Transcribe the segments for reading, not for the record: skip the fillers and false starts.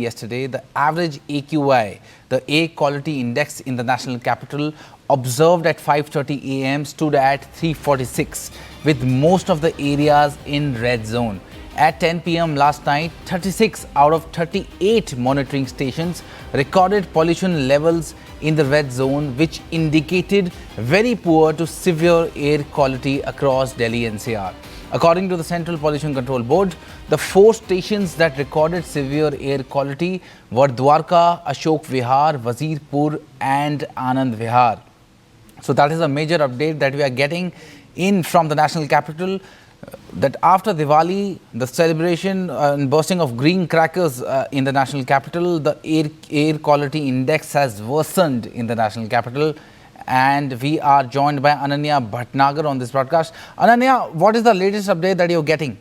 Yesterday, the average AQI, the air quality index in the national capital, observed at 5:30 a.m. stood at 346, with most of the areas in red zone. At 10 p.m. last night, 36 out of 38 monitoring stations recorded pollution levels in the red zone, which indicated very poor to severe air quality across Delhi-NCR. According to the Central Pollution Control Board, the 4 stations that recorded severe air quality were Dwarka, Ashok Vihar, Wazirpur and Anand Vihar. So that is a major update that we are getting in from the national capital, that after Diwali, the celebration and bursting of green crackers in the national capital, the air quality index has worsened in the national capital. And we are joined by Ananya Bhatnagar on this broadcast. Ananya, what is the latest update that you're getting?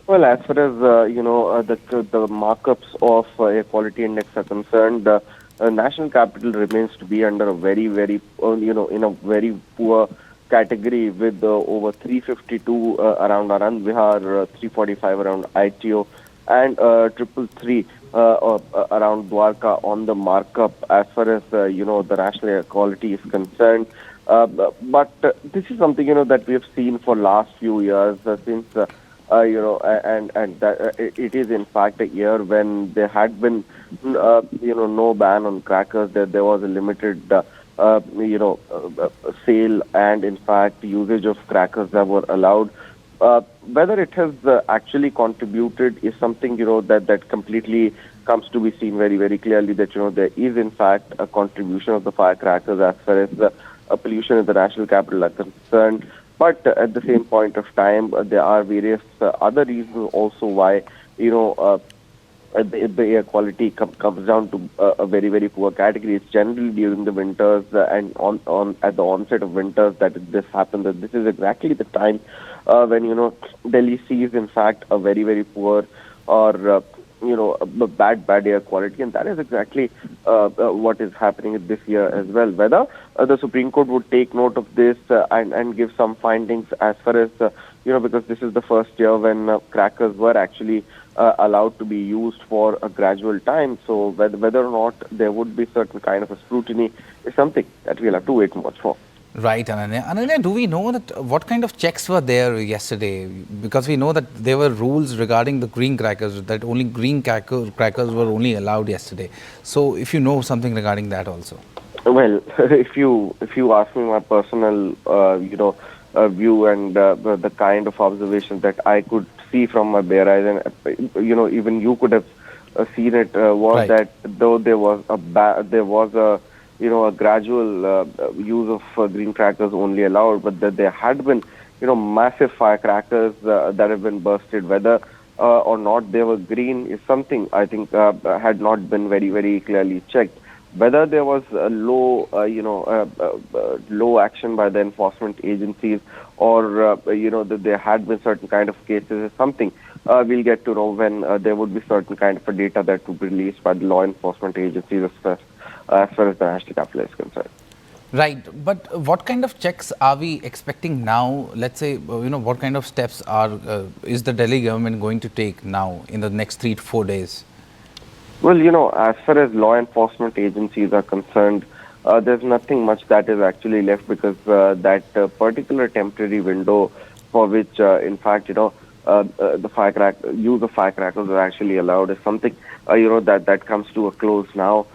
Well, as far as the markups of air quality index are concerned, the national capital remains to be under a very, in a very poor category, with over 352 around Anand Vihar, 345 around ITO, and 333 around Dwarka on the markup as far as the national air quality is concerned. But this is something that we have seen for last few years since it is in fact a year when there had been no ban on crackers. There was a limited sale and in fact usage of crackers that were allowed. Whether it has actually contributed is something that completely comes to be seen very, very clearly, that there is in fact a contribution of the firecrackers as far as the pollution in the national capital are concerned. But at the same point of time, there are various other reasons also why the air quality comes down to a very, very poor category. It's generally during the winters and at the onset of winters that this happens. And this is exactly the time when Delhi sees in fact a very, very poor or bad air quality, and that is exactly what is happening this year as well. Whether the Supreme Court would take note of this and give some findings as far as because this is the first year when crackers were actually allowed to be used for a gradual time. So whether or not there would be certain kind of a scrutiny is something that we'll have to wait and watch for. Right, Ananya. Ananya, do we know that what kind of checks were there yesterday? Because we know that there were rules regarding the green crackers, that only green crackers were only allowed yesterday. So if you know something regarding that also. Well, if you ask me my personal view and the kind of observations that I could see from my bare eyes, and even you could have seen it, was right, that though there was a gradual use of green crackers only allowed, but that there had been, massive firecrackers that have been bursted. Whether or not they were green is something I think had not been very, very clearly checked. Whether there was a low action by the enforcement agencies, or that there had been certain kind of cases is something we'll get to know when there would be certain kind of a data that would be released by the law enforcement agencies as far as the national capital is concerned. Right, but what kind of checks are we expecting now? Let's say, what kind of steps is the Delhi government going to take now in the next 3 to 4 days? Well, as far as law enforcement agencies are concerned, there's nothing much that is actually left, because that particular temporary window for which, in fact, the use of firecrackers are actually allowed is something, that comes to a close now.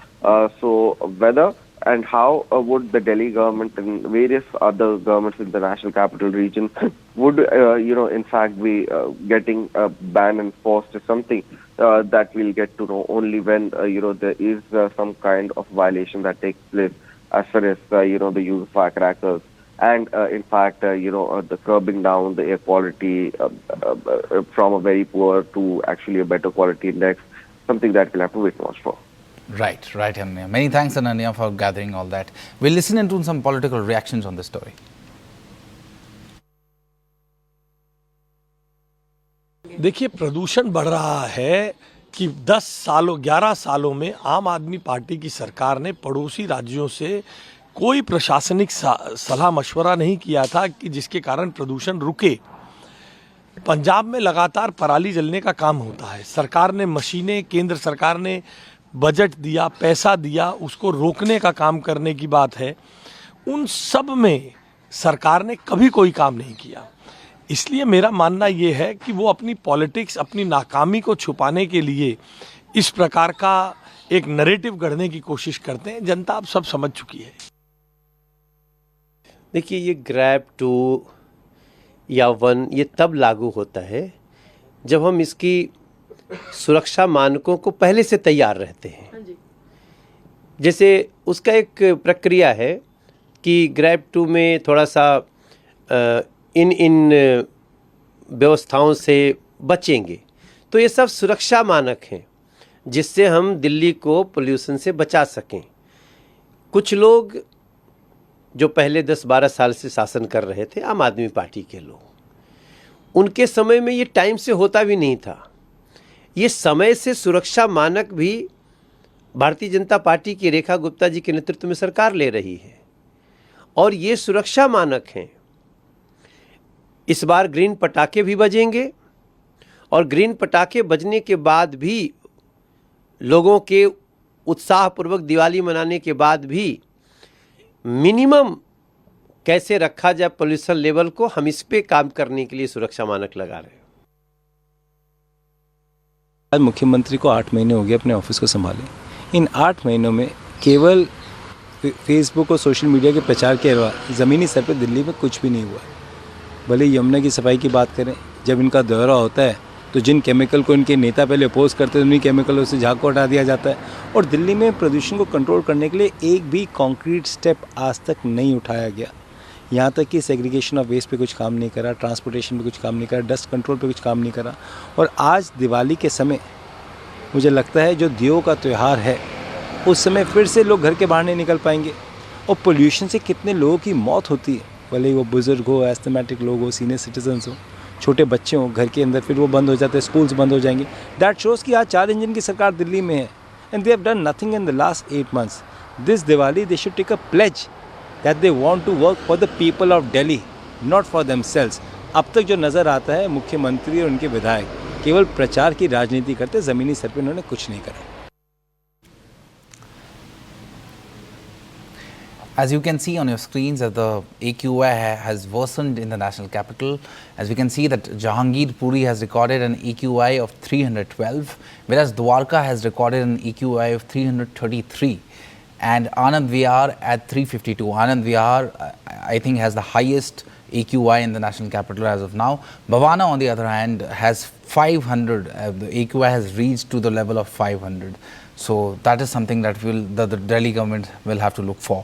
So whether and how would the Delhi government and various other governments in the national capital region would, in fact be getting a ban enforced is something that we'll get to know only when, there is some kind of violation that takes place as far as, the use of firecrackers. And in fact, the curbing down the air quality from a very poor to actually a better quality index, something that we'll have to wait and watch for. Right, Ananya. Many thanks, Ananya, for gathering all that. We'll listen into some political reactions on this story. देखिए, प्रदूषण बढ़ रहा है कि 11 सालों में आम आदमी पार्टी की सरकार ने पड़ोसी राज्यों से कोई प्रशासनिक सलाह मशवरा नहीं किया था कि जिसके कारण प्रदूषण रुके। पंजाब में लगातार पराली जलने का काम होता है। सरकार ने मशीनें, केंद्र सरकार ने बजट दिया, पैसा दिया, उसको रोकने का काम करने की बात है। उन सब में सरकार ने कभी कोई काम नहीं किया। इसलिए मेरा मानना ये है कि वो अपनी पॉलिटिक्स, अपनी नाकामी को छुपाने के लिए इस प्रकार का एक नैरेटिव गढ़ने की कोशिश करते हैं। जनता अब सब समझ चुकी है। देखिए, ये ग्रैप 2 या 1 ये तब लागू होता है जब हम इसकी सुरक्षा मानकों को पहले से तैयार रहते हैं। जैसे उसका एक प्रक्रिया है कि ग्रैप 2 में थोड़ा सा इन व्यवस्थाओं से बचेंगे। तो ये सब सुरक्षा मानक हैं जिससे हम दिल्ली को पोल्यूशन से बचा सकें। कुछ लोग जो पहले 10-12 साल से शासन कर रहे थे, आम आदमी पार्टी के लोग, उनके समय में ये टाइम से होता भी नहीं था। ये समय से सुरक्षा मानक भी भारतीय जनता पार्टी की रेखा गुप्ता जी के नेतृत्व में सरकार ले रही है और ये सुरक्षा मानक हैं। इस बार ग्रीन पटाखे भी बजेंगे और ग्रीन पटाखे बजने के बाद भी लोगों के उत्साहपूर्वक दिवाली मनाने के बाद भी मिनिमम कैसे रखा जाए पोल्यूशन लेवल को, हम इस पे काम करने के लिए सुरक्षा मानक लगा रहे हैं। आज मुख्यमंत्री को 8 महीने हो गए अपने ऑफिस को संभाले। इन 8 महीनों में केवल फेसबुक और सोशल मीडिया के प्रचार के अलावा ज़मीनी स्तर पर दिल्ली में कुछ भी नहीं हुआ। भले यमुना की सफाई की बात करें, जब इनका दौरा होता है तो जिन केमिकल को इनके नेता पहले अपोज करते थे, उन्हीं केमिकलों से झाग को हटा दिया जाता है। और दिल्ली में प्रदूषण को कंट्रोल करने के लिए एक भी कॉन्क्रीट स्टेप आज तक नहीं उठाया गया। यहाँ तक कि सेग्रीगेशन ऑफ वेस्ट पे कुछ काम नहीं करा, ट्रांसपोर्टेशन पे कुछ काम नहीं करा, डस्ट कंट्रोल पे कुछ काम नहीं करा। और आज दिवाली के समय मुझे लगता है जो दियों का त्यौहार है, उस समय फिर से लोग घर के बाहर नहीं निकल पाएंगे। और पोल्यूशन से कितने लोगों की मौत होती है, भले ही वो बुज़ुर्ग हो, एस्थमेटिक लोग हो, सीनियर सिटीजन्स हो, छोटे बच्चे हों, घर के अंदर फिर वो बंद हो जाते हैं, स्कूल्स बंद हो जाएंगे। दैट शोज़ कि आज 4 इंजन की सरकार दिल्ली में है and they have done nothing in the last 8 months. This Diwali they should take a pledge that they want to work for the people of Delhi, not for themselves. अब तक जो नज़र आता है, मुख्यमंत्री और उनके विधायक केवल प्रचार की राजनीति करते, ज़मीनी स्तर पर उन्होंने कुछ नहीं करा। As you can see on your screens, that the AQI has worsened in the national capital. As we can see that Jahangir Puri has recorded an AQI of 312, whereas Dwarka has recorded an AQI of 333, and Anand Vihar at 352. Anand Vihar, I think, has the highest AQI in the national capital as of now. Bhavana, on the other hand, has 500. The AQI has reached to the level of 500. So that is something that the Delhi government will have to look for.